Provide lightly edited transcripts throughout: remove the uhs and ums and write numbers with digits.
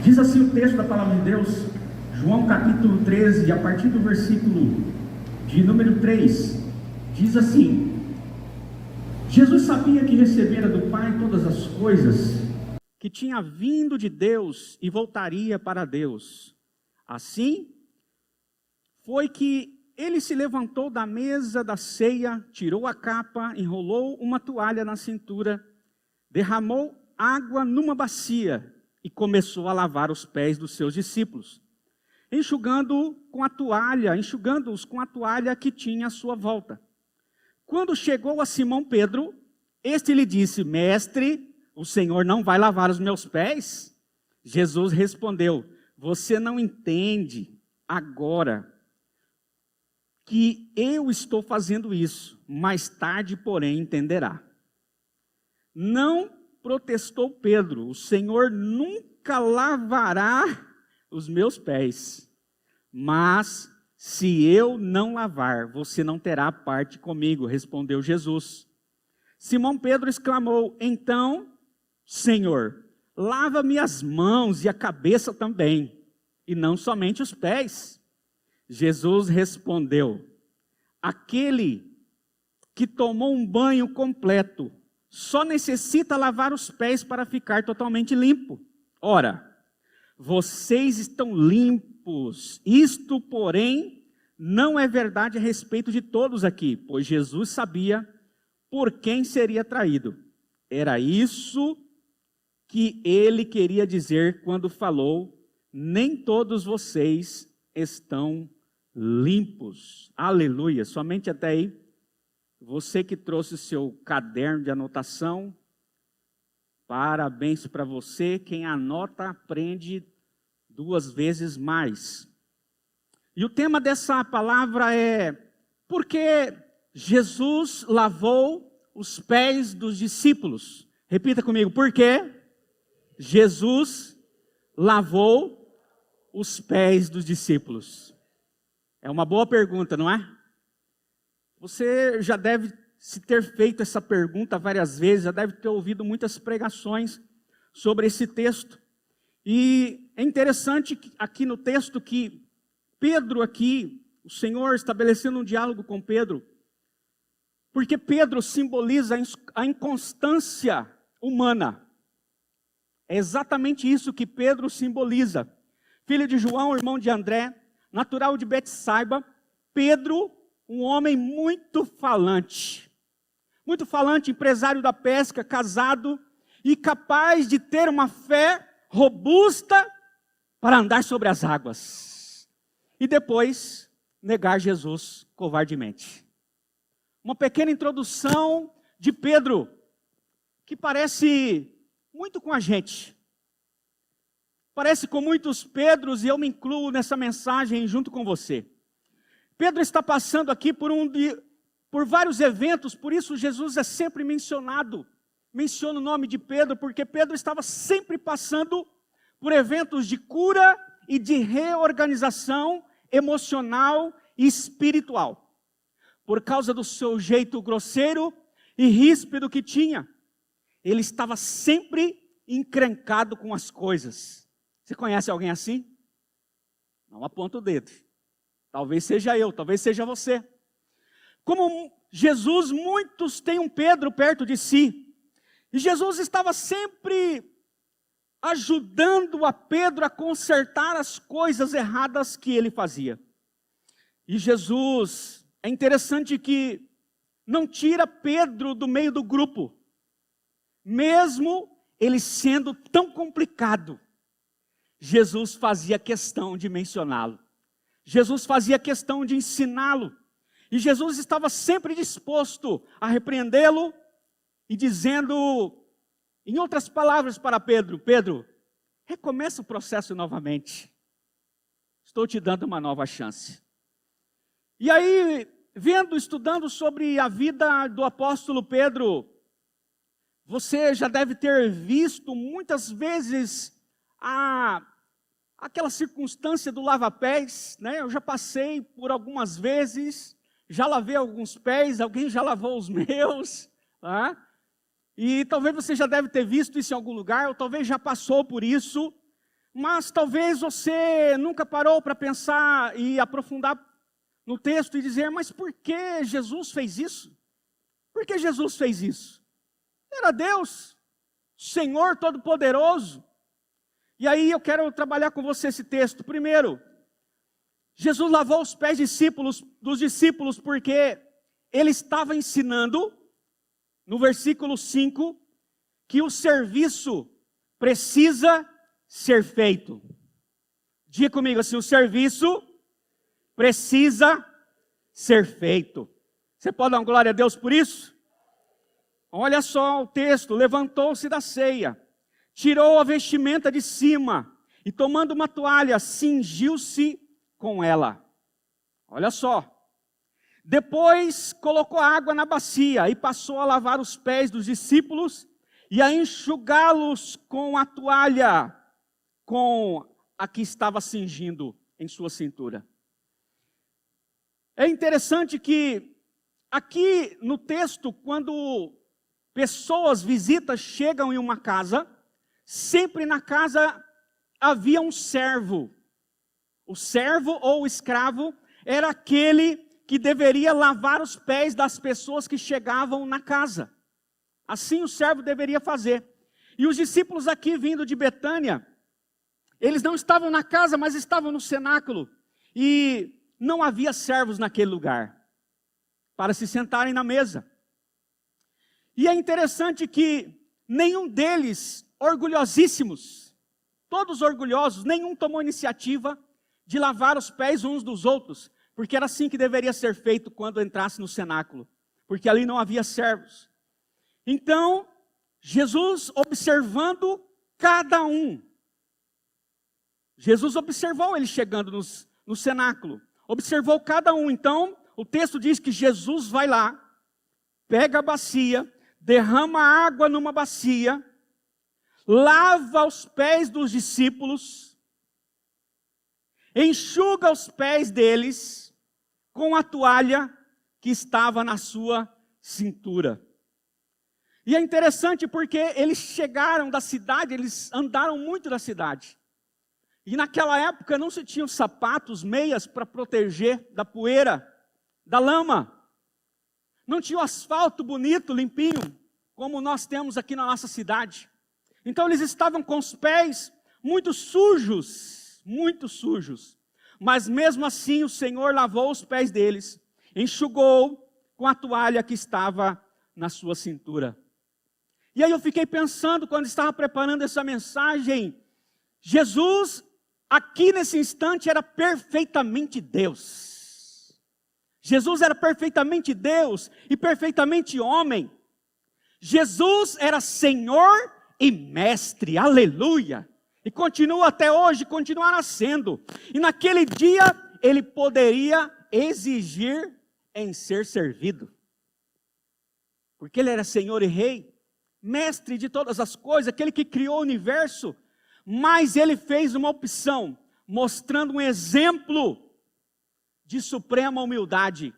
Diz assim o texto da palavra de Deus, João capítulo 13, a partir do versículo de número 3, diz assim: Jesus sabia que recebera do Pai todas as coisas, que tinha vindo de Deus e voltaria para Deus. Assim, foi que ele se levantou da mesa da ceia, tirou a capa, enrolou uma toalha na cintura, derramou água numa bacia e começou a lavar os pés dos seus discípulos, enxugando-os com a toalha que tinha à sua volta. Quando chegou a Simão Pedro, este lhe disse: Mestre, o Senhor não vai lavar os meus pés? Jesus respondeu: Você não entende agora que eu estou fazendo isso, mais tarde, porém, entenderá. Não protestou Pedro: o Senhor nunca lavará os meus pés, mas se eu não lavar, você não terá parte comigo, respondeu Jesus. Simão Pedro exclamou: Então, Senhor, lava-me as mãos e a cabeça também, e não somente os pés. Jesus respondeu: Aquele que tomou um banho completo só necessita lavar os pés para ficar totalmente limpo. Ora, vocês estão limpos. Isto, porém, não é verdade a respeito de todos aqui, pois Jesus sabia por quem seria traído. Era isso que ele queria dizer quando falou: nem todos vocês estão limpos. Aleluia. Somente até aí. Você que trouxe o seu caderno de anotação, parabéns para você. Quem anota aprende 2 vezes mais. E o tema dessa palavra é: por que Jesus lavou os pés dos discípulos? Repita comigo: por que Jesus lavou os pés dos discípulos? É uma boa pergunta, não é? Você já deve se ter feito essa pergunta várias vezes, já deve ter ouvido muitas pregações sobre esse texto. E é interessante aqui no texto que Pedro aqui, o Senhor estabelecendo um diálogo com Pedro, porque Pedro simboliza a inconstância humana. É exatamente isso que Pedro simboliza. Filho de João, irmão de André, natural de Betsaiba, Pedro, um homem muito falante, empresário da pesca, casado e capaz de ter uma fé robusta para andar sobre as águas. E depois negar Jesus covardemente. Uma pequena introdução de Pedro, que parece muito com a gente. Parece com muitos Pedros, e eu me incluo nessa mensagem junto com você. Pedro está passando aqui por vários eventos, por isso Jesus é sempre mencionado. Menciona o nome de Pedro, porque Pedro estava sempre passando por eventos de cura e de reorganização emocional e espiritual. Por causa do seu jeito grosseiro e ríspido que tinha, ele estava sempre encrencado com as coisas. Você conhece alguém assim? Não aponta o dedo. Talvez seja eu, talvez seja você. Como Jesus, muitos têm um Pedro perto de si. E Jesus estava sempre ajudando a Pedro a consertar as coisas erradas que ele fazia. E Jesus, é interessante que não tira Pedro do meio do grupo. Mesmo ele sendo tão complicado, Jesus fazia questão de mencioná-lo. Jesus fazia questão de ensiná-lo. E Jesus estava sempre disposto a repreendê-lo e dizendo, em outras palavras para Pedro: Pedro, recomeça o processo novamente. Estou te dando uma nova chance. E aí, estudando sobre a vida do apóstolo Pedro, você já deve ter visto muitas vezes aquela circunstância do lava-pés, né? Eu já passei por algumas vezes, já lavei alguns pés, alguém já lavou os meus, tá? E talvez você já deve ter visto isso em algum lugar, ou talvez já passou por isso, Mas talvez você nunca parou para pensar e aprofundar no texto e dizer, mas por que Jesus fez isso? Por que Jesus fez isso? Era Deus, Senhor Todo-Poderoso. E aí eu quero trabalhar com você esse texto. Primeiro, Jesus lavou os pés dos discípulos porque ele estava ensinando, no versículo 5, que o serviço precisa ser feito. Diga comigo assim, o serviço precisa ser feito. Você pode dar uma glória a Deus por isso? Olha só o texto, levantou-se da ceia, tirou a vestimenta de cima e tomando uma toalha, cingiu-se com ela. Olha só. Depois colocou água na bacia e passou a lavar os pés dos discípulos e a enxugá-los com a toalha com a que estava cingindo em sua cintura. É interessante que aqui no texto, quando pessoas, visitas chegam em uma casa, sempre na casa havia um servo. O servo ou o escravo era aquele que deveria lavar os pés das pessoas que chegavam na casa. Assim o servo deveria fazer. E os discípulos aqui vindo de Betânia, eles não estavam na casa, mas estavam no cenáculo. E não havia servos naquele lugar para se sentarem na mesa. E é interessante que nenhum deles, orgulhosíssimos, todos orgulhosos, nenhum tomou iniciativa de lavar os pés uns dos outros, porque era assim que deveria ser feito quando entrasse no cenáculo, porque ali não havia servos. Então, Jesus observando cada um, Jesus observou ele chegando no cenáculo, observou cada um. Então, o texto diz que Jesus vai lá, pega a bacia, derrama água numa bacia, lava os pés dos discípulos, enxuga os pés deles com a toalha que estava na sua cintura. E é interessante porque eles chegaram da cidade, eles andaram muito da cidade. E naquela época não se tinham sapatos, meias para proteger da poeira, da lama. Não tinha o asfalto bonito, limpinho, como nós temos aqui na nossa cidade. Então eles estavam com os pés muito sujos, muito sujos. Mas mesmo assim o Senhor lavou os pés deles, enxugou com a toalha que estava na sua cintura. E aí eu fiquei pensando, quando estava preparando essa mensagem, Jesus, aqui nesse instante, era perfeitamente Deus. Jesus era perfeitamente Deus e perfeitamente homem. Jesus era Senhor e Mestre, aleluia. E continua até hoje, continuará sendo. E naquele dia, ele poderia exigir em ser servido. Porque ele era Senhor e Rei, Mestre de todas as coisas, aquele que criou o universo. Mas ele fez uma opção, mostrando um exemplo de suprema humildade,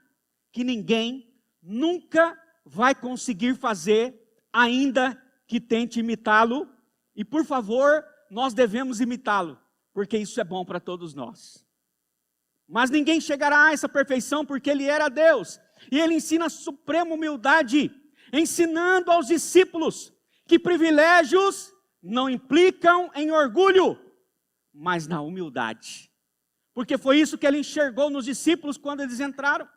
que ninguém nunca vai conseguir fazer, ainda que tente imitá-lo. E por favor, nós devemos imitá-lo, porque isso é bom para todos nós. Mas ninguém chegará a essa perfeição, porque ele era Deus. E ele ensina a suprema humildade, ensinando aos discípulos que privilégios não implicam em orgulho, mas na humildade. Porque foi isso que ele enxergou nos discípulos quando eles entraram.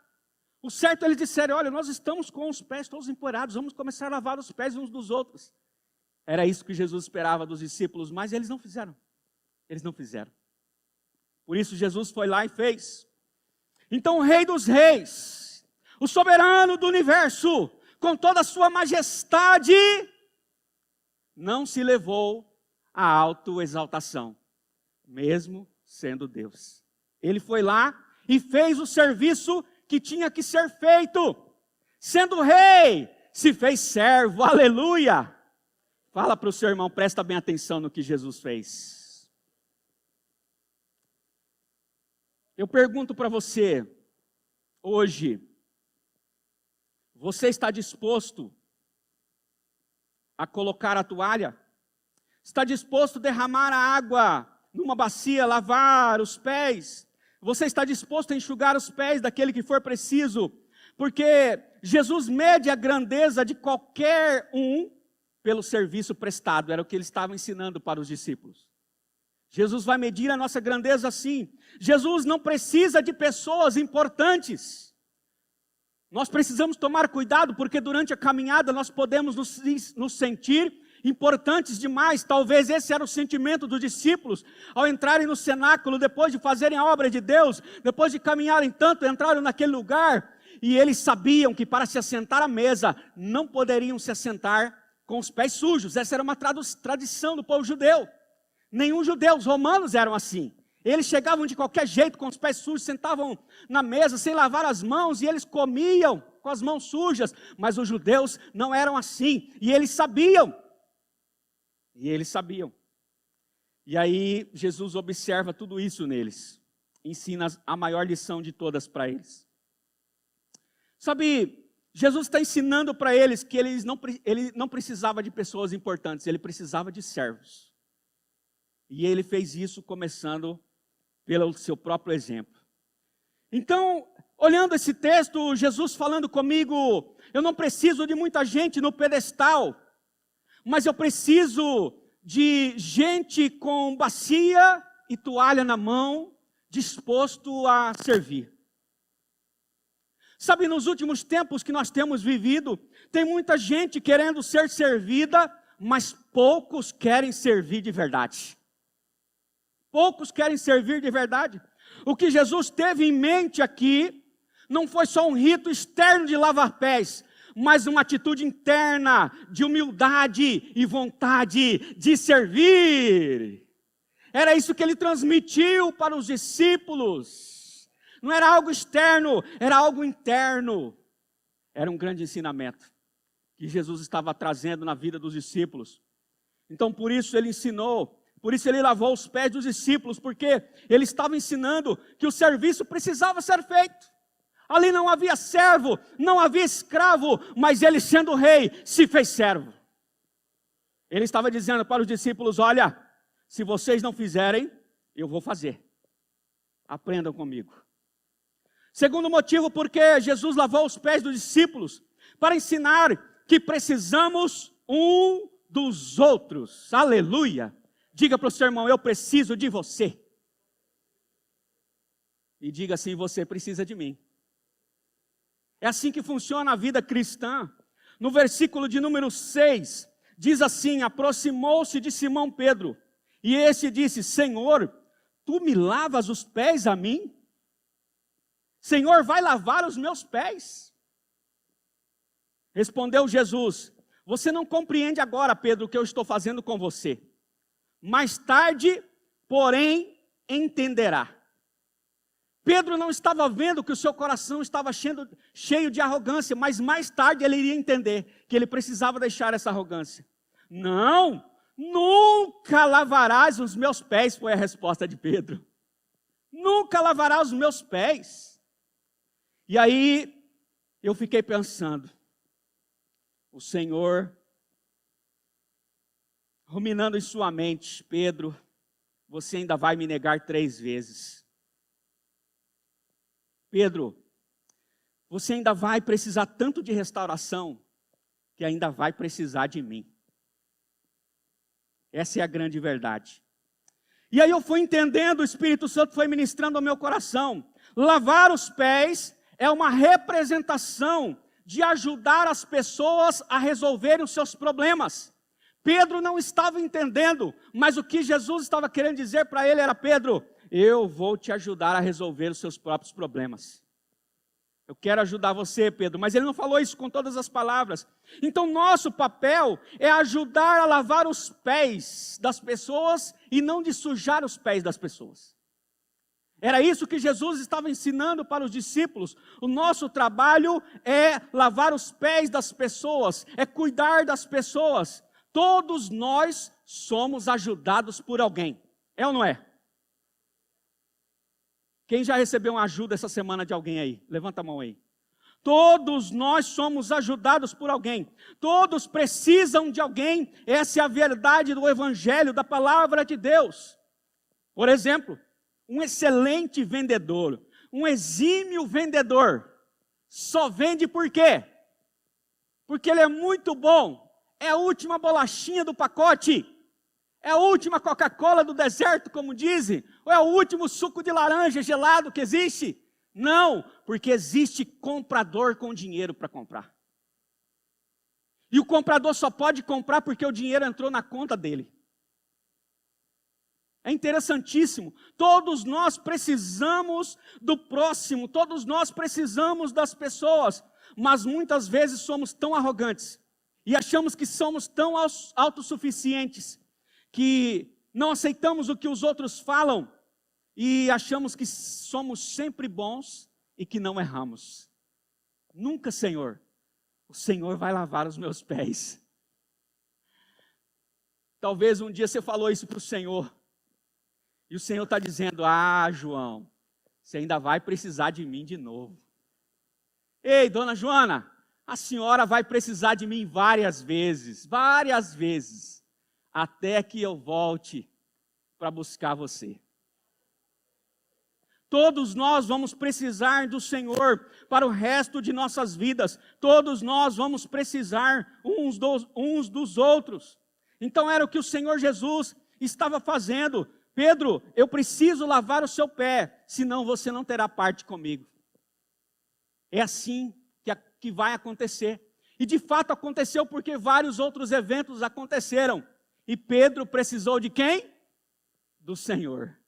O certo eles disseram, olha, nós estamos com os pés todos empoeirados, vamos começar a lavar os pés uns dos outros. Era isso que Jesus esperava dos discípulos, mas eles não fizeram. Eles não fizeram. Por isso Jesus foi lá e fez. Então o Rei dos Reis, o soberano do universo, com toda a sua majestade, não se levou à autoexaltação, mesmo sendo Deus. Ele foi lá e fez o serviço que tinha que ser feito. Sendo rei, se fez servo, aleluia. Fala para o seu irmão, presta bem atenção no que Jesus fez. Eu pergunto para você, hoje, você está disposto a colocar a toalha? Está disposto a derramar a água numa bacia, lavar os pés. Você está disposto a enxugar os pés daquele que for preciso, porque Jesus mede a grandeza de qualquer um pelo serviço prestado, era o que ele estava ensinando para os discípulos. Jesus vai medir a nossa grandeza assim. Jesus não precisa de pessoas importantes. Nós precisamos tomar cuidado, porque durante a caminhada nós podemos nos sentir importantes demais. Talvez esse era o sentimento dos discípulos, ao entrarem no cenáculo, depois de fazerem a obra de Deus, depois de caminharem tanto, entraram naquele lugar, e eles sabiam que para se assentar à mesa, não poderiam se assentar com os pés sujos. Essa era uma tradição do povo judeu. Nenhum judeu, os romanos eram assim. Eles chegavam de qualquer jeito, com os pés sujos, sentavam na mesa sem lavar as mãos, e eles comiam com as mãos sujas. Mas os judeus não eram assim, e eles sabiam. E aí Jesus observa tudo isso neles, ensina a maior lição de todas para eles. Sabe, Jesus está ensinando para eles que ele não precisava de pessoas importantes, ele precisava de servos. E ele fez isso começando pelo seu próprio exemplo. Então, olhando esse texto, Jesus falando comigo, eu não preciso de muita gente no pedestal, mas eu preciso de gente com bacia e toalha na mão, disposto a servir. Sabe, nos últimos tempos que nós temos vivido, tem muita gente querendo ser servida, mas poucos querem servir de verdade. Poucos querem servir de verdade. O que Jesus teve em mente aqui, não foi só um rito externo de lavar pés, mas uma atitude interna de humildade e vontade de servir. Era isso que ele transmitiu para os discípulos. Não era algo externo, era algo interno. Era um grande ensinamento que Jesus estava trazendo na vida dos discípulos. Então por isso ele ensinou, por isso ele lavou os pés dos discípulos, porque ele estava ensinando que o serviço precisava ser feito. Ali não havia servo, não havia escravo, mas ele sendo rei, se fez servo. Ele estava dizendo para os discípulos, olha, se vocês não fizerem, eu vou fazer. Aprendam comigo. Segundo motivo, porque Jesus lavou os pés dos discípulos, para ensinar que precisamos um dos outros. Aleluia! Diga para o seu irmão, eu preciso de você. E diga assim, você precisa de mim. É assim que funciona a vida cristã. No versículo de número 6, diz assim, aproximou-se de Simão Pedro, e esse disse, Senhor, tu me lavas os pés a mim? Senhor, vai lavar os meus pés? Respondeu Jesus, você não compreende agora, Pedro, o que eu estou fazendo com você. Mais tarde, porém, entenderá. Pedro não estava vendo que o seu coração estava cheio de arrogância, mas mais tarde ele iria entender que ele precisava deixar essa arrogância. Não, nunca lavarás os meus pés, foi a resposta de Pedro. Nunca lavarás os meus pés. E aí, eu fiquei pensando, o Senhor, ruminando em sua mente, Pedro, você ainda vai me negar 3 vezes. Pedro, você ainda vai precisar tanto de restauração, que ainda vai precisar de mim. Essa é a grande verdade. E aí eu fui entendendo, o Espírito Santo foi ministrando ao meu coração. Lavar os pés é uma representação de ajudar as pessoas a resolverem os seus problemas. Pedro não estava entendendo, mas o que Jesus estava querendo dizer para ele era, Pedro, eu vou te ajudar a resolver os seus próprios problemas. Eu quero ajudar você, Pedro. Mas ele não falou isso com todas as palavras. Então nosso papel é ajudar a lavar os pés das pessoas e não de sujar os pés das pessoas. Era isso que Jesus estava ensinando para os discípulos. O nosso trabalho é lavar os pés das pessoas, é cuidar das pessoas. Todos nós somos ajudados por alguém. É ou não é? Quem já recebeu uma ajuda essa semana de alguém aí? Levanta a mão aí. Todos nós somos ajudados por alguém. Todos precisam de alguém. Essa é a verdade do Evangelho, da palavra de Deus. Por exemplo, um excelente vendedor, um exímio vendedor, só vende por quê? Porque ele é muito bom, é a última bolachinha do pacote, é a última Coca-Cola do deserto, como dizem, ou é o último suco de laranja gelado que existe? Não, porque existe comprador com dinheiro para comprar. E o comprador só pode comprar porque o dinheiro entrou na conta dele. É interessantíssimo. Todos nós precisamos do próximo, todos nós precisamos das pessoas, mas muitas vezes somos tão arrogantes e achamos que somos tão autossuficientes que não aceitamos o que os outros falam e achamos que somos sempre bons e que não erramos. Nunca, Senhor. O Senhor vai lavar os meus pés. Talvez um dia você falou isso para o Senhor. E o Senhor está dizendo, João, você ainda vai precisar de mim de novo. Ei, dona Joana, a senhora vai precisar de mim várias vezes, até que eu volte para buscar você. Todos nós vamos precisar do Senhor para o resto de nossas vidas. Todos nós vamos precisar uns dos outros. Então era o que o Senhor Jesus estava fazendo. Pedro, eu preciso lavar o seu pé, senão você não terá parte comigo. É assim que vai acontecer. E de fato aconteceu porque vários outros eventos aconteceram. E Pedro precisou de quem? Do Senhor.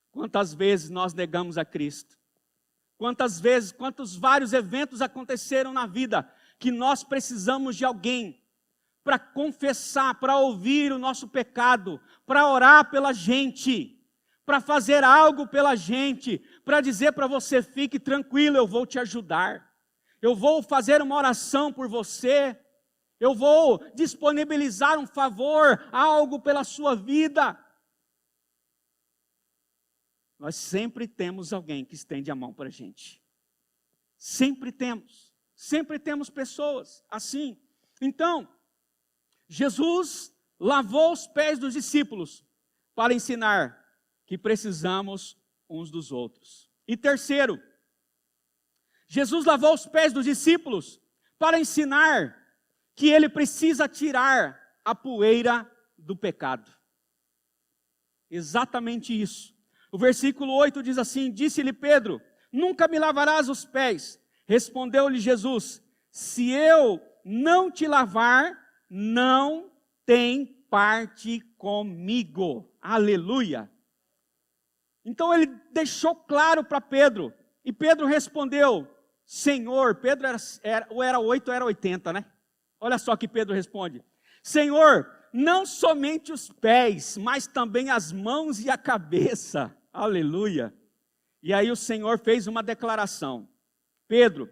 Quantas vezes nós negamos a Cristo? Quantos vários eventos aconteceram na vida que nós precisamos de alguém para confessar, para ouvir o nosso pecado, para orar pela gente, para fazer algo pela gente, para dizer para você, fique tranquilo, eu vou te ajudar, eu vou fazer uma oração por você, eu vou disponibilizar um favor, algo pela sua vida. Nós sempre temos alguém que estende a mão para a gente. Sempre temos pessoas assim. Então, Jesus lavou os pés dos discípulos para ensinar que precisamos uns dos outros. E terceiro, Jesus lavou os pés dos discípulos para ensinar que ele precisa tirar a poeira do pecado. Exatamente isso. O versículo 8 diz assim, disse-lhe Pedro, nunca me lavarás os pés. Respondeu-lhe Jesus, se eu não te lavar, não tem parte comigo. Aleluia. Então ele deixou claro para Pedro, e Pedro respondeu, Senhor, Pedro era 8 ou era 80, né? Olha só que Pedro responde, Senhor, não somente os pés, mas também as mãos e a cabeça. Aleluia. E aí o Senhor fez uma declaração. Pedro,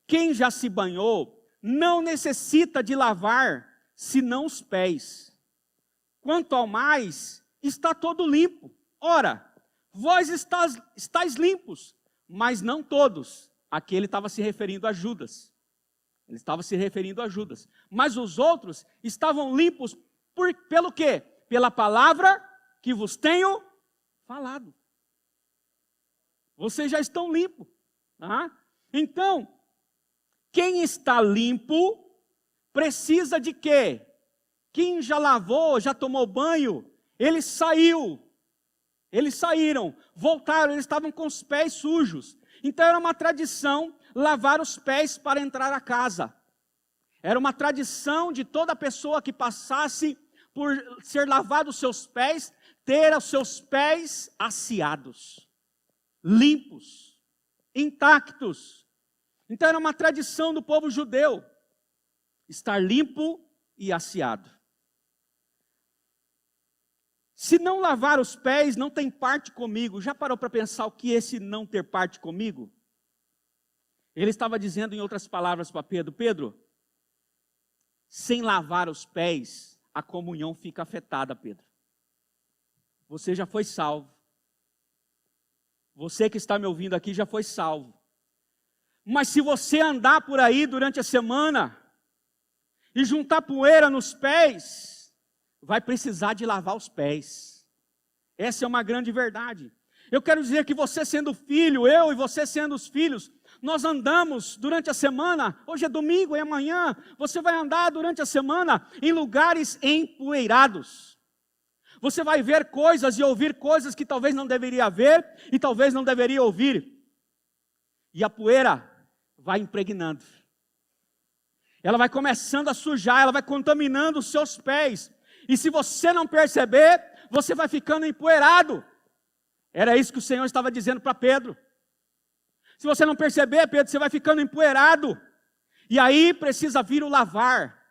quem já se banhou, não necessita de lavar, senão os pés. Quanto ao mais, está todo limpo. Ora, vós estáis limpos, mas não todos. Aqui ele estava se referindo a Judas. Mas os outros estavam limpos pelo quê? Pela palavra que vos tenho falado. Vocês já estão limpos. Tá? Então, quem está limpo, precisa de quê? Quem já lavou, já tomou banho, eles saíram, voltaram, eles estavam com os pés sujos. Então era uma tradição lavar os pés para entrar a casa. Era uma tradição de toda pessoa que passasse por ser lavado os seus pés, ter os seus pés asseados, limpos, intactos. Então era uma tradição do povo judeu, estar limpo e asseado. Se não lavar os pés, não tem parte comigo. Já parou para pensar o que é esse não ter parte comigo? Ele estava dizendo em outras palavras para Pedro, Pedro, sem lavar os pés, a comunhão fica afetada, Pedro. Você já foi salvo. Você que está me ouvindo aqui já foi salvo. Mas se você andar por aí durante a semana e juntar poeira nos pés, vai precisar de lavar os pés. Essa é uma grande verdade. Eu quero dizer que você sendo filho, eu e você sendo os filhos, nós andamos durante a semana, hoje é domingo e amanhã, você vai andar durante a semana em lugares empoeirados. Você vai ver coisas e ouvir coisas que talvez não deveria ver e talvez não deveria ouvir. E a poeira vai impregnando. Ela vai começando a sujar, ela vai contaminando os seus pés. E se você não perceber, você vai ficando empoeirado. Era isso que o Senhor estava dizendo para Pedro. Se você não perceber, Pedro, você vai ficando empoeirado. E aí precisa vir o lavar.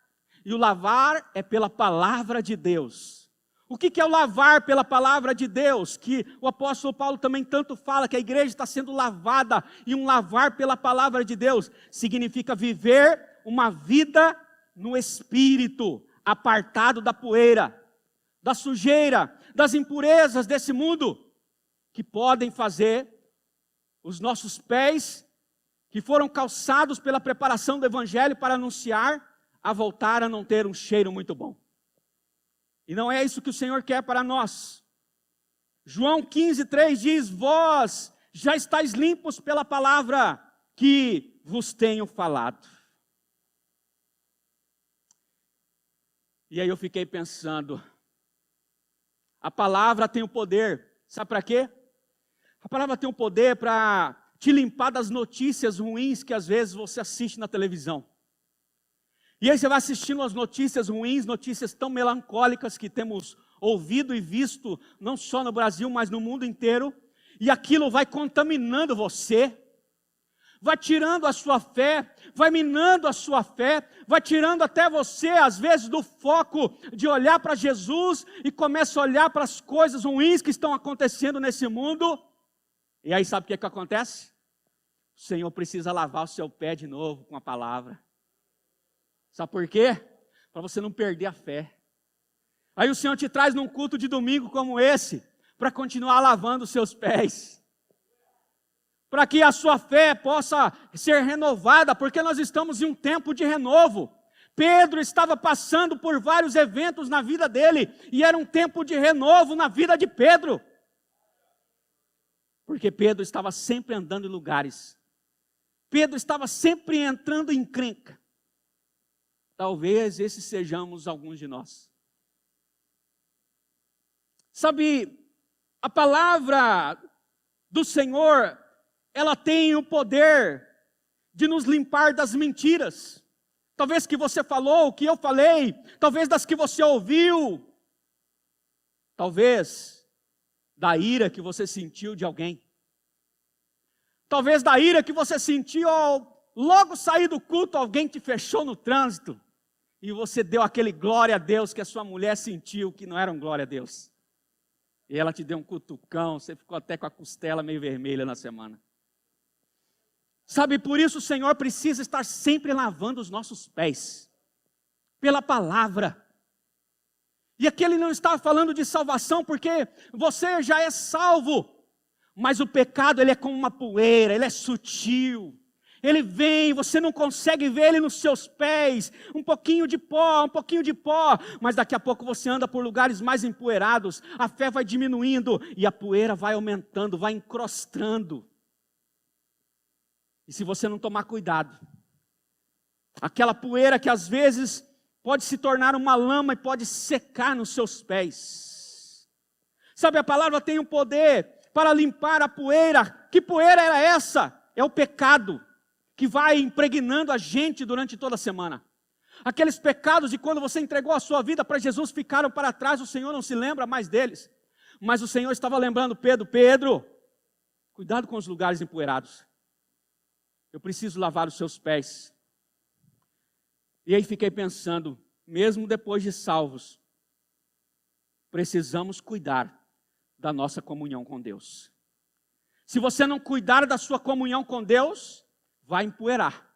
E o lavar é pela palavra de Deus. O que é o lavar pela palavra de Deus? Que o apóstolo Paulo também tanto fala, que a igreja está sendo lavada. E um lavar pela palavra de Deus significa viver uma vida no Espírito, apartado da poeira, da sujeira, das impurezas desse mundo, que podem fazer os nossos pés, que foram calçados pela preparação do Evangelho para anunciar, a voltar a não ter um cheiro muito bom. E não é isso que o Senhor quer para nós. João 15:3 diz: vós já estáis limpos pela palavra que vos tenho falado. E aí eu fiquei pensando, a palavra tem o poder, sabe para quê? A palavra tem o poder para te limpar das notícias ruins que às vezes você assiste na televisão. E aí você vai assistindo as notícias ruins, notícias tão melancólicas que temos ouvido e visto, não só no Brasil, mas no mundo inteiro. E aquilo vai contaminando você, vai tirando a sua fé, vai minando a sua fé, vai tirando até você, às vezes, do foco de olhar para Jesus e começa a olhar para as coisas ruins que estão acontecendo nesse mundo. E aí sabe o que acontece? O Senhor precisa lavar o seu pé de novo com a palavra. Sabe por quê? Para você não perder a fé. Aí o Senhor te traz num culto de domingo como esse, para continuar lavando os seus pés. Para que a sua fé possa ser renovada, porque nós estamos em um tempo de renovo. Pedro estava passando por vários eventos na vida dele, e era um tempo de renovo na vida de Pedro. Porque Pedro estava sempre andando em lugares. Pedro estava sempre entrando em encrenca. Talvez esses sejamos alguns de nós. Sabe, a palavra do Senhor, ela tem o poder de nos limpar das mentiras. Talvez que você falou, que eu falei, talvez das que você ouviu, talvez da ira que você sentiu de alguém. Talvez da ira que você sentiu ao logo sair do culto, alguém te fechou no trânsito. E você deu aquele glória a Deus que a sua mulher sentiu que não era um glória a Deus. E ela te deu um cutucão, você ficou até com a costela meio vermelha na semana. Sabe, por isso o Senhor precisa estar sempre lavando os nossos pés. Pela palavra. E aqui ele não está falando de salvação, porque você já é salvo. Mas o pecado, ele é como uma poeira, ele é sutil. Ele vem, você não consegue ver ele nos seus pés, um pouquinho de pó, mas daqui a pouco você anda por lugares mais empoeirados, a fé vai diminuindo e a poeira vai aumentando, vai encrostando. E se você não tomar cuidado, aquela poeira que às vezes pode se tornar uma lama e pode secar nos seus pés. Sabe, a palavra tem o poder para limpar a poeira. Que poeira era essa? É o pecado que vai impregnando a gente durante toda a semana. Aqueles pecados de quando você entregou a sua vida para Jesus ficaram para trás, o Senhor não se lembra mais deles. Mas o Senhor estava lembrando Pedro, cuidado com os lugares empoeirados. Eu preciso lavar os seus pés. E aí fiquei pensando, mesmo depois de salvos, precisamos cuidar da nossa comunhão com Deus. Se você não cuidar da sua comunhão com Deus, vai empoeirar.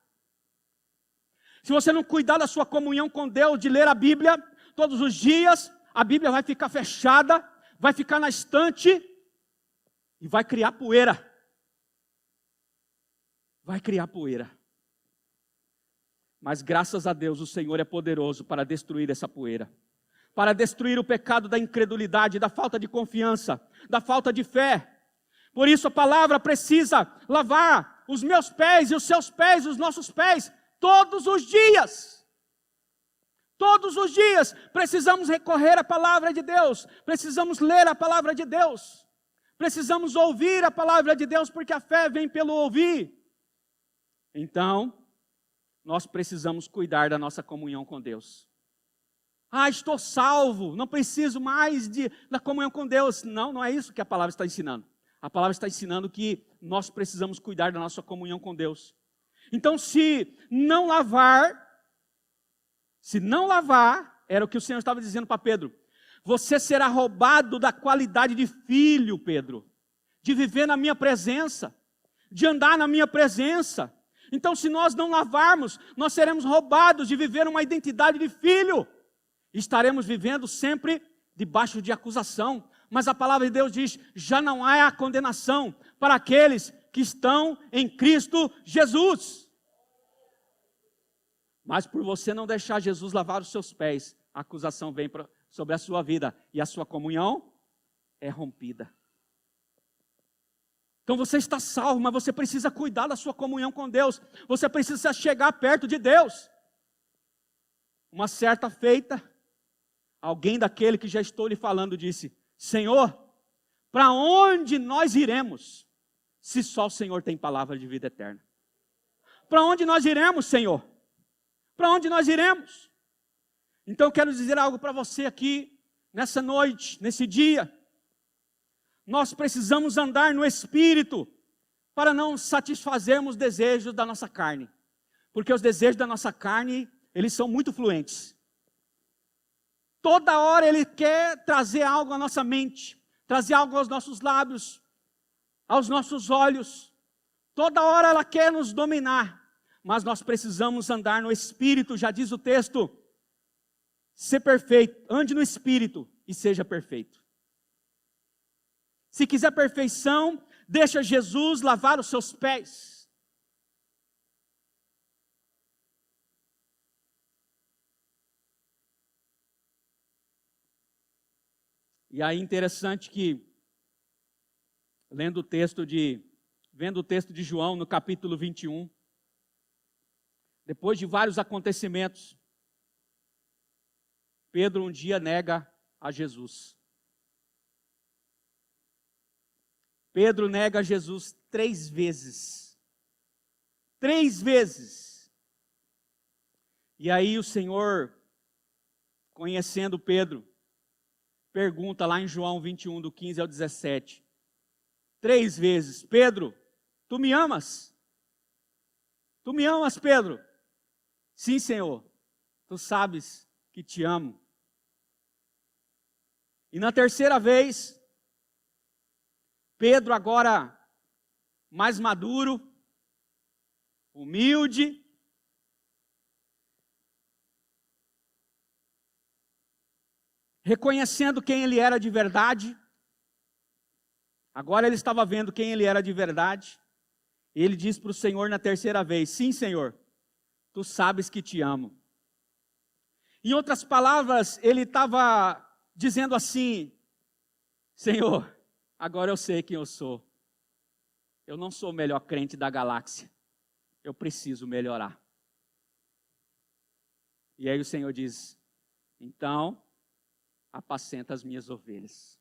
Se você não cuidar da sua comunhão com Deus, de ler a Bíblia todos os dias, a Bíblia vai ficar fechada, vai ficar na estante e vai criar poeira. Vai criar poeira. Mas graças a Deus o Senhor é poderoso para destruir essa poeira, para destruir o pecado da incredulidade, da falta de confiança, da falta de fé. Por isso a palavra precisa lavar os meus pés e os seus pés, os nossos pés, todos os dias. Todos os dias precisamos recorrer à palavra de Deus, precisamos ler a palavra de Deus, precisamos ouvir a palavra de Deus, porque a fé vem pelo ouvir. Então, nós precisamos cuidar da nossa comunhão com Deus. Estou salvo, não preciso mais da comunhão com Deus. Não, não é isso que a palavra está ensinando. A palavra está ensinando que nós precisamos cuidar da nossa comunhão com Deus. Então, se não lavar, era o que o Senhor estava dizendo para Pedro, você será roubado da qualidade de filho, Pedro, de viver na minha presença, de andar na minha presença. Então, se nós não lavarmos, nós seremos roubados de viver uma identidade de filho. Estaremos vivendo sempre debaixo de acusação. Mas a palavra de Deus diz, já não há a condenação para aqueles que estão em Cristo Jesus. Mas por você não deixar Jesus lavar os seus pés, a acusação vem sobre a sua vida e a sua comunhão é rompida. Então você está salvo, mas você precisa cuidar da sua comunhão com Deus. Você precisa chegar perto de Deus. Uma certa feita, alguém daquele que já estou lhe falando disse, Senhor, para onde nós iremos, se só o Senhor tem palavra de vida eterna? Para onde nós iremos, Senhor? Para onde nós iremos? Então eu quero dizer algo para você aqui, nessa noite, nesse dia. Nós precisamos andar no Espírito, para não satisfazermos os desejos da nossa carne. Porque os desejos da nossa carne, eles são muito fluentes. Toda hora ele quer trazer algo à nossa mente, trazer algo aos nossos lábios, aos nossos olhos. Toda hora ela quer nos dominar, mas nós precisamos andar no Espírito, já diz o texto, ser perfeito, ande no Espírito e seja perfeito. Se quiser perfeição, deixa Jesus lavar os seus pés. E aí interessante que, vendo o texto de João no capítulo 21, depois de vários acontecimentos, Pedro um dia nega a Jesus. Pedro nega Jesus 3 vezes. 3 vezes. E aí o Senhor, conhecendo Pedro, pergunta lá em João 21, do 15 ao 17. 3 vezes, Pedro, tu me amas? Tu me amas, Pedro? Sim, Senhor, tu sabes que te amo. E na terceira vez, Pedro agora mais maduro, humilde, reconhecendo quem ele era de verdade. Agora ele estava vendo quem ele era de verdade. Ele diz para o Senhor na terceira vez, sim, Senhor, tu sabes que te amo. Em outras palavras, ele estava dizendo assim, Senhor, agora eu sei quem eu sou. Eu não sou o melhor crente da galáxia. Eu preciso melhorar. E aí o Senhor diz, então, apacenta as minhas ovelhas.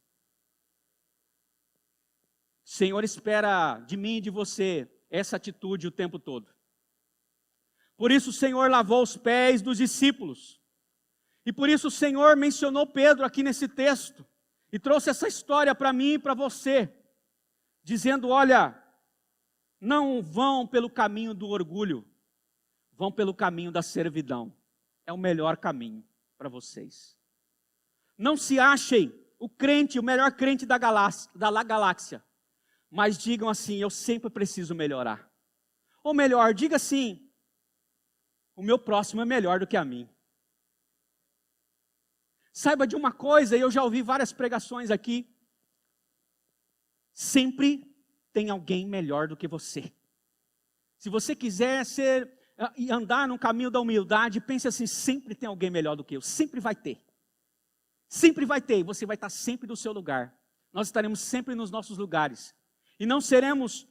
O Senhor espera de mim e de você essa atitude o tempo todo. Por isso o Senhor lavou os pés dos discípulos. E por isso o Senhor mencionou Pedro aqui nesse texto. E trouxe essa história para mim e para você. Dizendo, olha, não vão pelo caminho do orgulho. Vão pelo caminho da servidão. É o melhor caminho para vocês. Não se achem o melhor crente da galáxia. Mas digam assim, eu sempre preciso melhorar. Ou melhor, diga assim, o meu próximo é melhor do que a mim. Saiba de uma coisa, e eu já ouvi várias pregações aqui, sempre tem alguém melhor do que você. Se você quiser andar no caminho da humildade, pense assim, sempre tem alguém melhor do que eu, sempre vai ter. Sempre vai ter, e você vai estar sempre no seu lugar. Nós estaremos sempre nos nossos lugares. E não seremos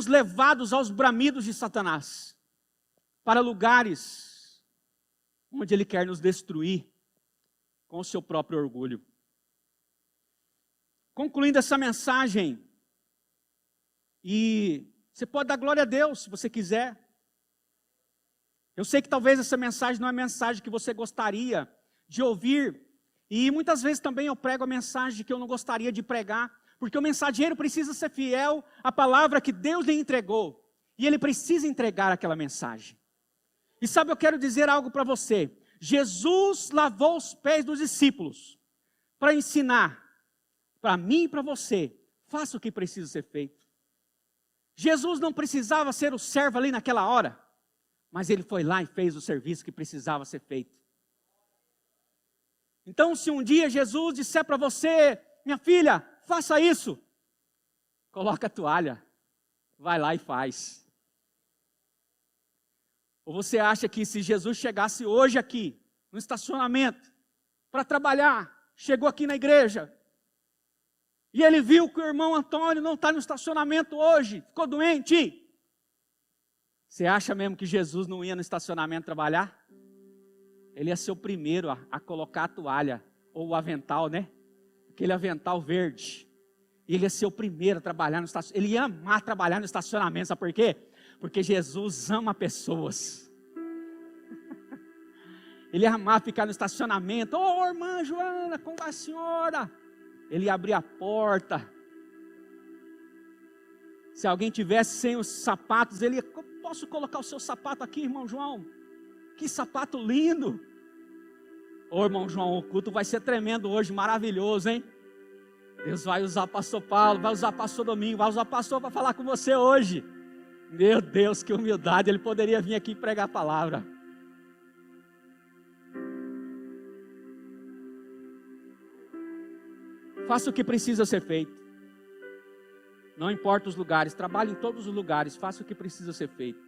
levados aos bramidos de Satanás, para lugares onde ele quer nos destruir com o seu próprio orgulho. Concluindo essa mensagem, e você pode dar glória a Deus se você quiser. Eu sei que talvez essa mensagem não é a mensagem que você gostaria de ouvir, e muitas vezes também eu prego a mensagem que eu não gostaria de pregar, porque o mensageiro precisa ser fiel à palavra que Deus lhe entregou, e ele precisa entregar aquela mensagem. E sabe, eu quero dizer algo para você. Jesus lavou os pés dos discípulos para ensinar para mim e para você, faça o que precisa ser feito. Jesus não precisava ser o servo ali naquela hora, mas ele foi lá e fez o serviço que precisava ser feito. Então, se um dia Jesus disser para você, minha filha, faça isso, coloca a toalha, vai lá e faz. Ou você acha que se Jesus chegasse hoje aqui, no estacionamento, para trabalhar, chegou aqui na igreja, e ele viu que o irmão Antônio não está no estacionamento hoje, ficou doente, você acha mesmo que Jesus não ia no estacionamento trabalhar? Ele ia ser o primeiro a colocar a toalha, ou o avental, né? Aquele avental verde. E ele ia ser o primeiro a trabalhar no estacionamento. Ele ia amar trabalhar no estacionamento, sabe por quê? Porque Jesus ama pessoas. Ele ia amar ficar no estacionamento. Ô, irmã Joana, como vai a senhora? Ele ia abrir a porta. Se alguém tivesse sem os sapatos, ele ia, posso colocar o seu sapato aqui, irmão João? Que sapato lindo. Ô, irmão João, o culto vai ser tremendo hoje, maravilhoso, hein? Deus vai usar o pastor Paulo, vai usar o pastor Domingo, vai usar o pastor para falar com você hoje. Meu Deus, que humildade, ele poderia vir aqui pregar a palavra. Faça o que precisa ser feito. Não importa os lugares, trabalhe em todos os lugares, faça o que precisa ser feito.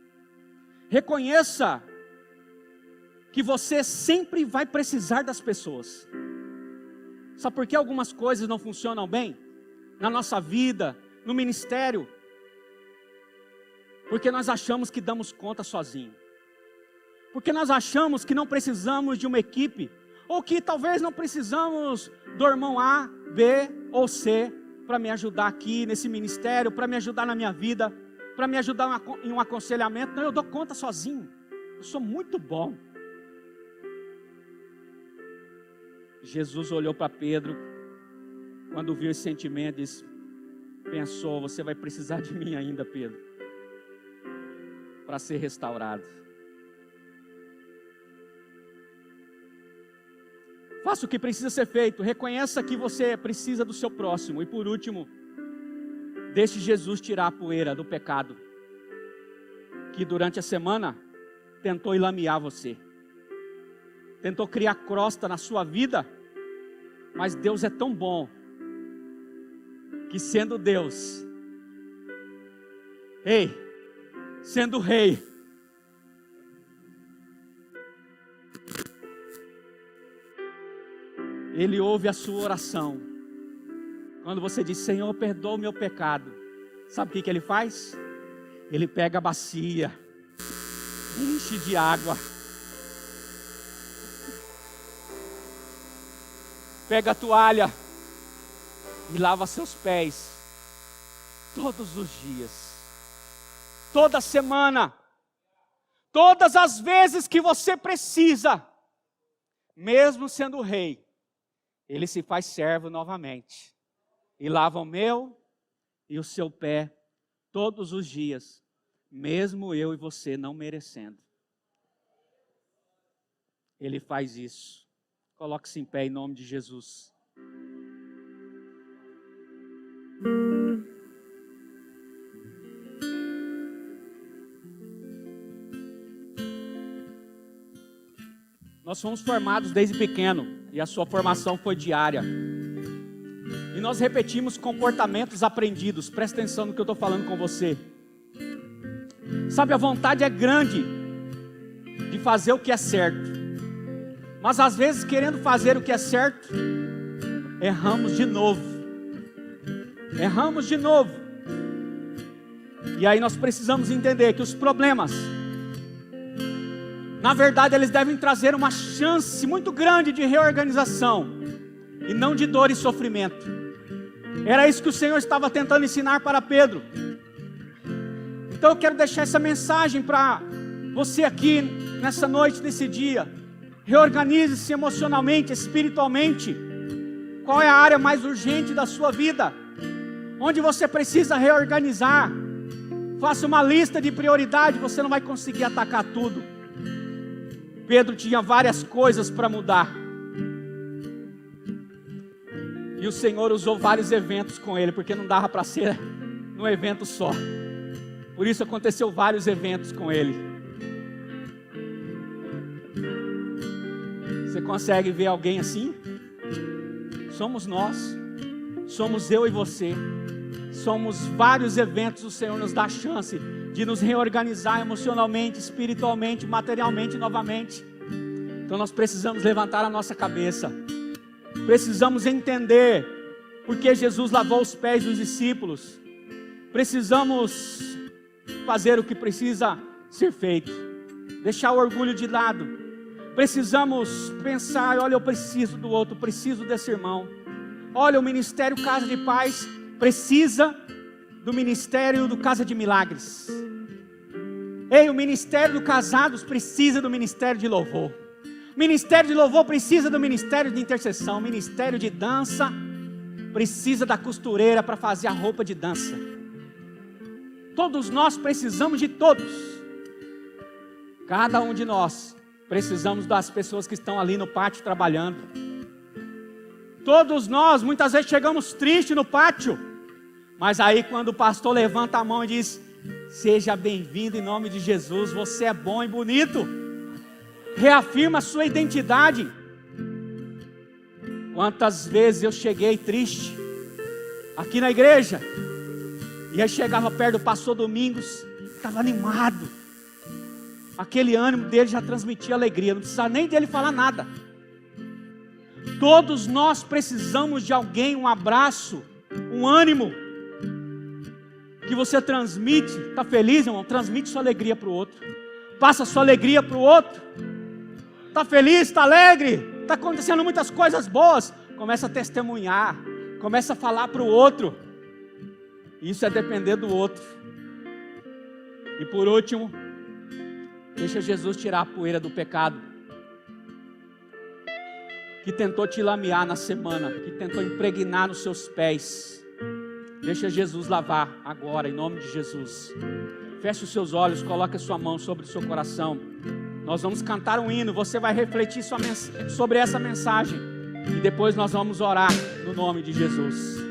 Reconheça que você sempre vai precisar das pessoas. Sabe por que algumas coisas não funcionam bem? Na nossa vida, no ministério. Porque nós achamos que damos conta sozinho. Porque nós achamos que não precisamos de uma equipe. Ou que talvez não precisamos do irmão A, B ou C para me ajudar aqui nesse ministério, para me ajudar na minha vida, para me ajudar em um aconselhamento. Não, eu dou conta sozinho. Eu sou muito bom. Jesus olhou para Pedro, quando viu esse sentimento, disse, pensou, você vai precisar de mim ainda, Pedro, para ser restaurado. Faça o que precisa ser feito, reconheça que você precisa do seu próximo, e por último, deixe Jesus tirar a poeira do pecado, que durante a semana tentou ilamear você. Tentou criar crosta na sua vida, mas Deus é tão bom, que sendo Deus, sendo rei, Ele ouve a sua oração. Quando você diz, Senhor, perdoa o meu pecado, sabe o que Ele faz? Ele pega a bacia, enche de água, pega a toalha e lava seus pés todos os dias, toda semana, todas as vezes que você precisa. Mesmo sendo rei, Ele se faz servo novamente e lava o meu e o seu pé todos os dias, mesmo eu e você não merecendo. Ele faz isso. Coloque-se em pé em nome de Jesus. Nós fomos formados desde pequeno e a sua formação foi diária. E nós repetimos comportamentos aprendidos. Presta atenção no que eu estou falando com você. Sabe, a vontade é grande de fazer o que é certo, Mas às vezes, querendo fazer o que é certo, erramos de novo. Erramos de novo. E aí nós precisamos entender que os problemas, na verdade, eles devem trazer uma chance muito grande de reorganização, e não de dor e sofrimento. Era isso que o Senhor estava tentando ensinar para Pedro. Então eu quero deixar essa mensagem para você aqui, nessa noite, nesse dia. Reorganize-se emocionalmente, espiritualmente. Qual é a área mais urgente da sua vida? Onde você precisa reorganizar? Faça uma lista de prioridade, você não vai conseguir atacar tudo. Pedro tinha várias coisas para mudar. E o Senhor usou vários eventos com ele, porque não dava para ser num evento só. Por isso aconteceu vários eventos com ele. Você consegue ver alguém assim? Somos nós. Somos eu e você. Somos vários eventos. O Senhor nos dá a chance de nos reorganizar emocionalmente, espiritualmente, materialmente novamente. Então nós precisamos levantar a nossa cabeça. Precisamos entender porque Jesus lavou os pés dos discípulos. Precisamos fazer o que precisa ser feito. Deixar o orgulho de lado. Precisamos pensar, olha, eu preciso do outro, preciso desse irmão. Olha, o Ministério Casa de Paz precisa do Ministério do Casa de Milagres. Ei, o Ministério dos Casados precisa do Ministério de Louvor. O Ministério de Louvor precisa do Ministério de Intercessão. O Ministério de Dança precisa da costureira para fazer a roupa de dança. Todos nós precisamos de todos. Cada um de nós precisamos das pessoas que estão ali no pátio trabalhando. Todos nós muitas vezes chegamos tristes no pátio, mas aí quando o pastor levanta a mão e diz: seja bem-vindo em nome de Jesus, você é bom e bonito, reafirma a sua identidade. Quantas vezes eu cheguei triste aqui na igreja, e aí chegava perto do pastor Domingos, estava animado, aquele ânimo dele já transmitia alegria, não precisava nem dele falar nada. Todos nós precisamos de alguém, um abraço, um ânimo, que você transmite. Está feliz, irmão? Transmite sua alegria para o outro, passa sua alegria para o outro. Está feliz, está alegre, está acontecendo muitas coisas boas, começa a testemunhar, começa a falar para o outro. Isso é depender do outro. E por último, deixa Jesus tirar a poeira do pecado que tentou te lamear na semana, que tentou impregnar nos seus pés. Deixa Jesus lavar agora, em nome de Jesus. Feche os seus olhos, coloque a sua mão sobre o seu coração. Nós vamos cantar um hino, você vai refletir sobre essa mensagem, e depois nós vamos orar no nome de Jesus.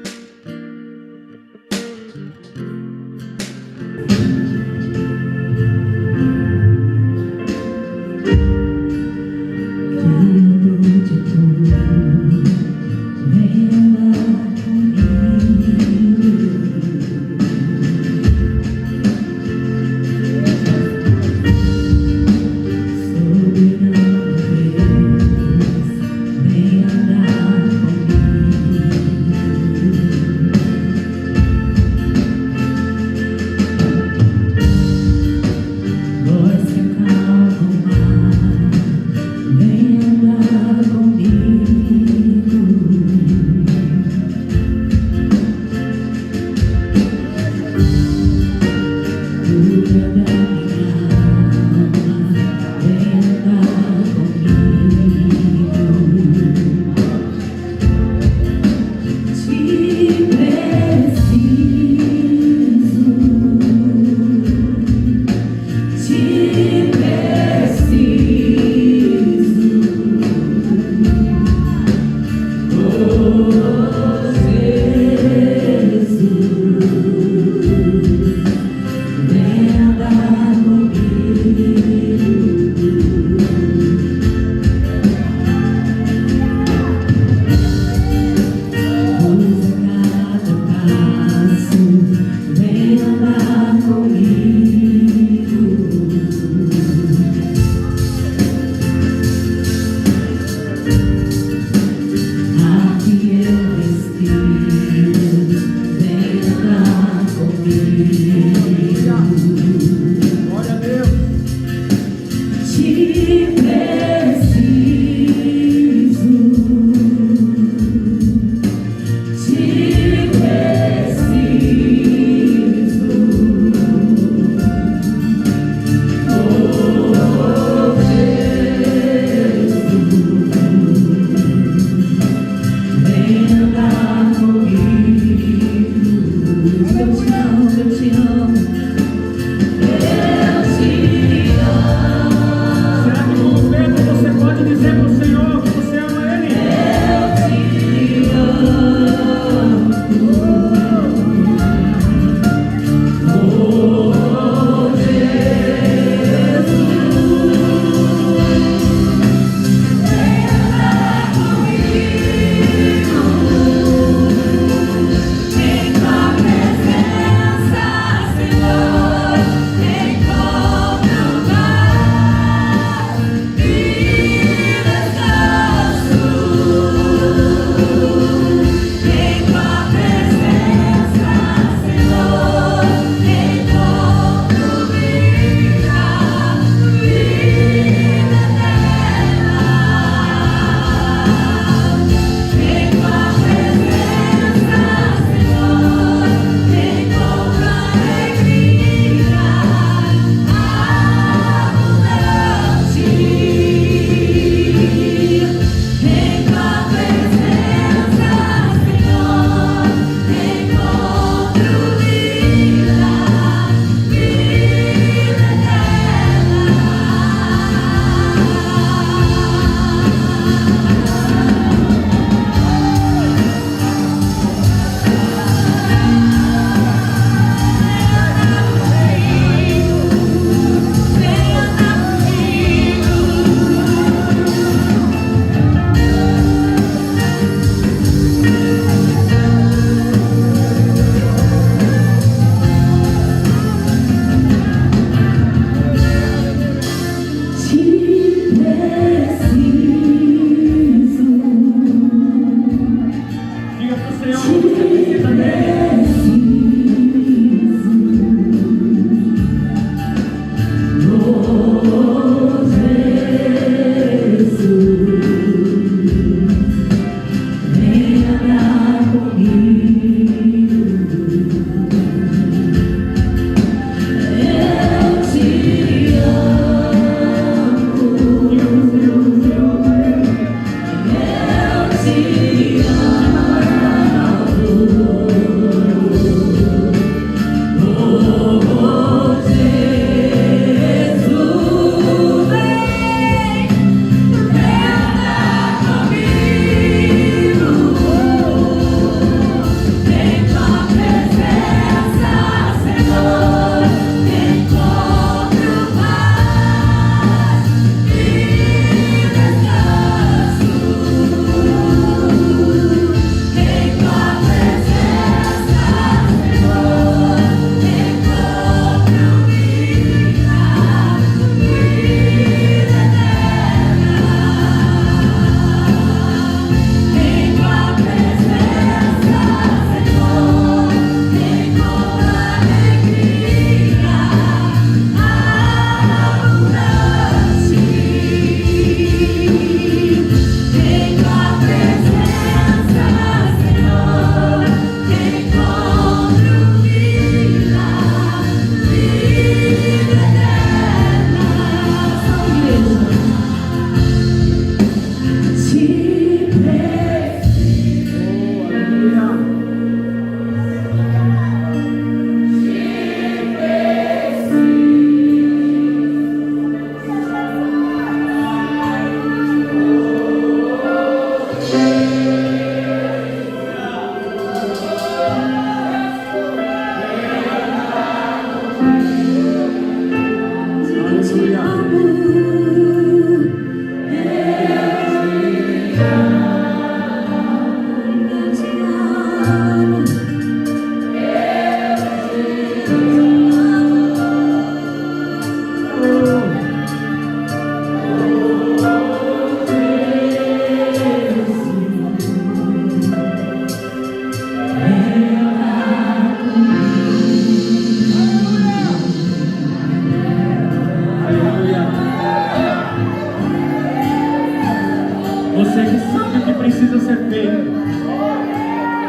Você que sabe o que precisa ser feito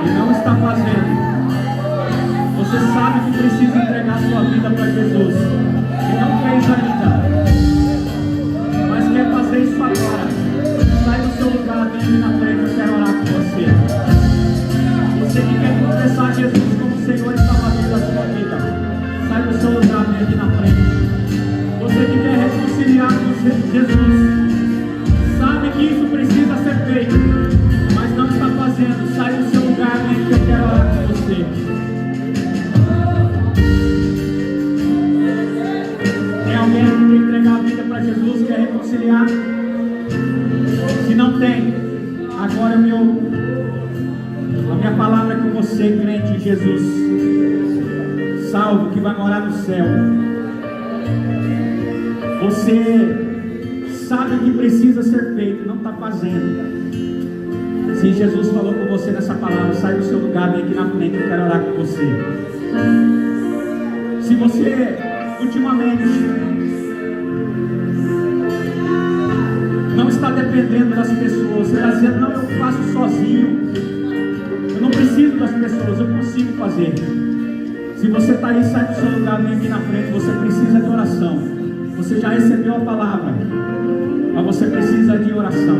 e não está fazendo. Você sabe que precisa entregar sua vida para Jesus e não fez ainda, mas quer fazer isso agora. Sai do seu lugar, vem aqui na frente, eu quero orar com você. Você que quer confessar Jesus como Senhor e Salvador da sua vida, sai do seu lugar, vem aqui na frente. Você que quer reconciliar com Jesus, sabe que isso precisa ser feito, mas não está fazendo, sai do seu lugar, é com você, crente em Jesus, salvo, que vai morar no céu. Você sabe o que precisa ser feito, não está fazendo. Se Jesus falou com você nessa palavra, sai do seu lugar, vem aqui na frente, eu quero orar com você. Se você, ultimamente, não está dependendo das pessoas, você está dizendo, não, eu faço sozinho, eu não preciso das pessoas, eu consigo fazer. Se você está aí, sai do seu lugar, vem aqui na frente, você precisa de oração. Você já recebeu a palavra, mas você precisa de oração.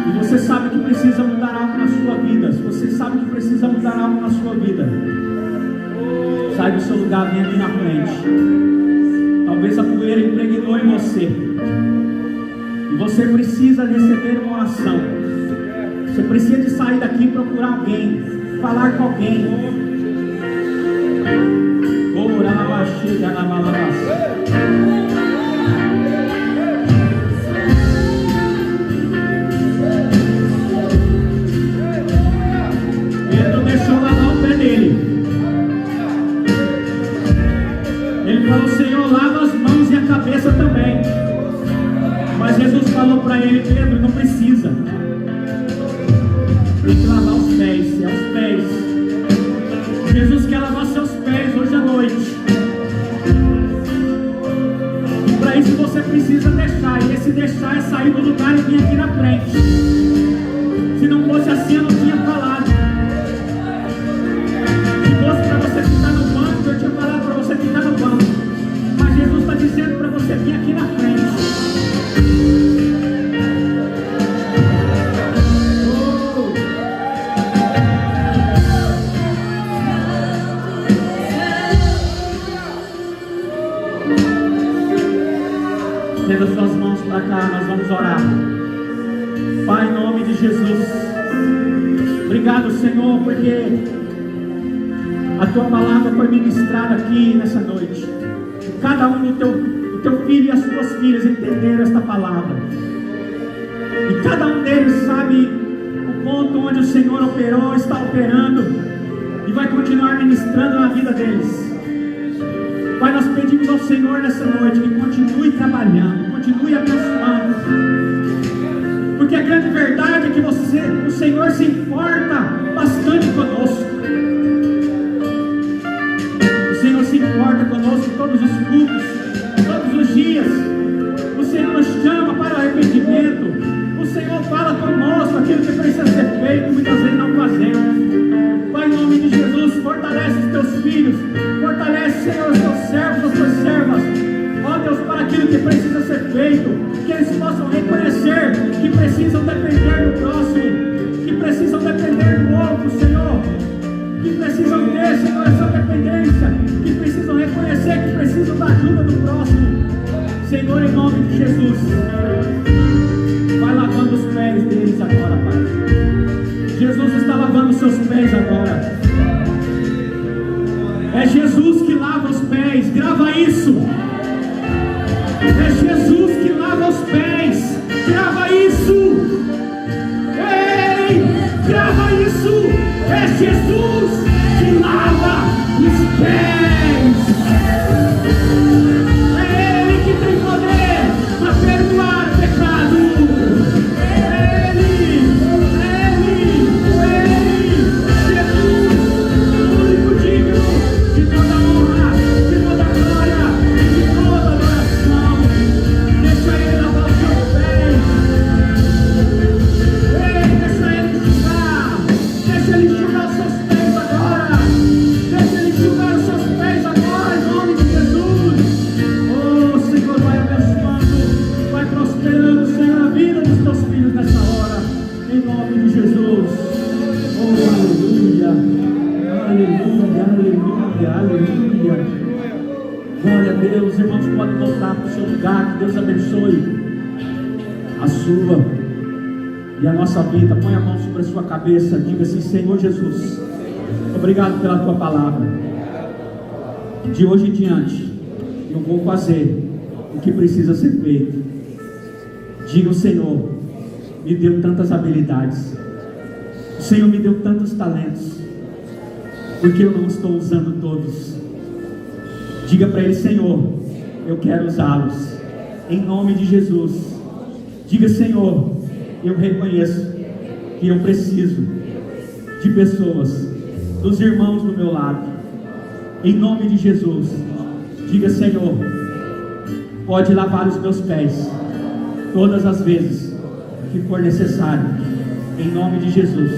E você sabe que precisa mudar algo na sua vida. Se você sabe que precisa mudar algo na sua vida, sai do seu lugar, vem aqui na frente. Talvez a poeira impregnou em você, e você precisa receber uma oração. Você precisa de sair daqui e procurar alguém, falar com alguém. Orar, chega na balança. Pedro deixou lavar o pé dele. Ele falou, Senhor, lava as mãos e a cabeça também. Mas Jesus falou para ele, Pedro, não precisa. Tem que lavar os pés, é os pés. Jesus quer lavar seus pés hoje à noite. E para isso você precisa deixar. E esse deixar é sair do lugar e vir aqui na frente. Se não fosse assim, eu não tinha falado. Se fosse para você ficar no banco, eu tinha falado para você ficar no banco. Mas Jesus está dizendo para você vir aqui na frente. Estenda suas mãos para cá, nós vamos orar. Pai, em nome de Jesus, obrigado, Senhor, porque a Tua palavra foi ministrada aqui nessa noite. Cada um do teu filho e as suas filhas entenderam esta palavra. E cada um deles sabe o ponto onde o Senhor operou, está operando e vai continuar ministrando na vida deles. Pai, nós pedimos ao Senhor nessa noite que continue trabalhando, continue abençoando, porque a grande verdade é que o Senhor se importa bastante conosco. O Senhor se importa conosco em todos os cultos, todos os dias. O Senhor nos chama para o arrependimento. O Senhor fala conosco aquilo que precisa ser feito, muitas vezes não fazemos. Pai, em nome de Jesus, fortalece os teus filhos, fortalece, Senhor, os teus servos, as tuas servas, ó Deus, para aquilo que precisa ser feito, que eles possam reconhecer que precisam depender do próximo, que precisam depender do outro, Senhor, que precisam ter, Senhor, essa dependência, que precisam reconhecer que precisam da ajuda do próximo. Senhor, em nome de Jesus, vai lavando os pés deles agora, Pai. Jesus está lavando os seus pés agora. É Jesus que lava os pés, grava isso. É Jesus que lava os pés, grava isso. Ei, grava isso. É Jesus que lava os pés. É Ele que tem poder para perdoar o pecado. Glória a Deus, irmãos, podem voltar para o seu lugar. Que Deus abençoe a sua e a nossa vida. Põe a mão sobre a sua cabeça, diga assim: Senhor Jesus, obrigado pela tua palavra. De hoje em diante eu vou fazer o que precisa ser feito. Diga o Senhor, me deu tantas habilidades. O Senhor me deu tantos talentos, porque eu não estou usando todos. Diga para Ele: Senhor, eu quero usá-los, em nome de Jesus. Diga: Senhor, eu reconheço que eu preciso de pessoas, dos irmãos do meu lado, em nome de Jesus. Diga: Senhor, pode lavar os meus pés, todas as vezes que for necessário, em nome de Jesus.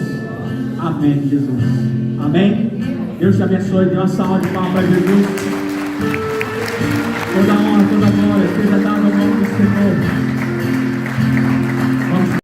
Amém, Jesus. Amém. Deus te abençoe. Dê uma salva de palmas para Jesus. Toda honra, toda glória seja dada ao nome do Senhor.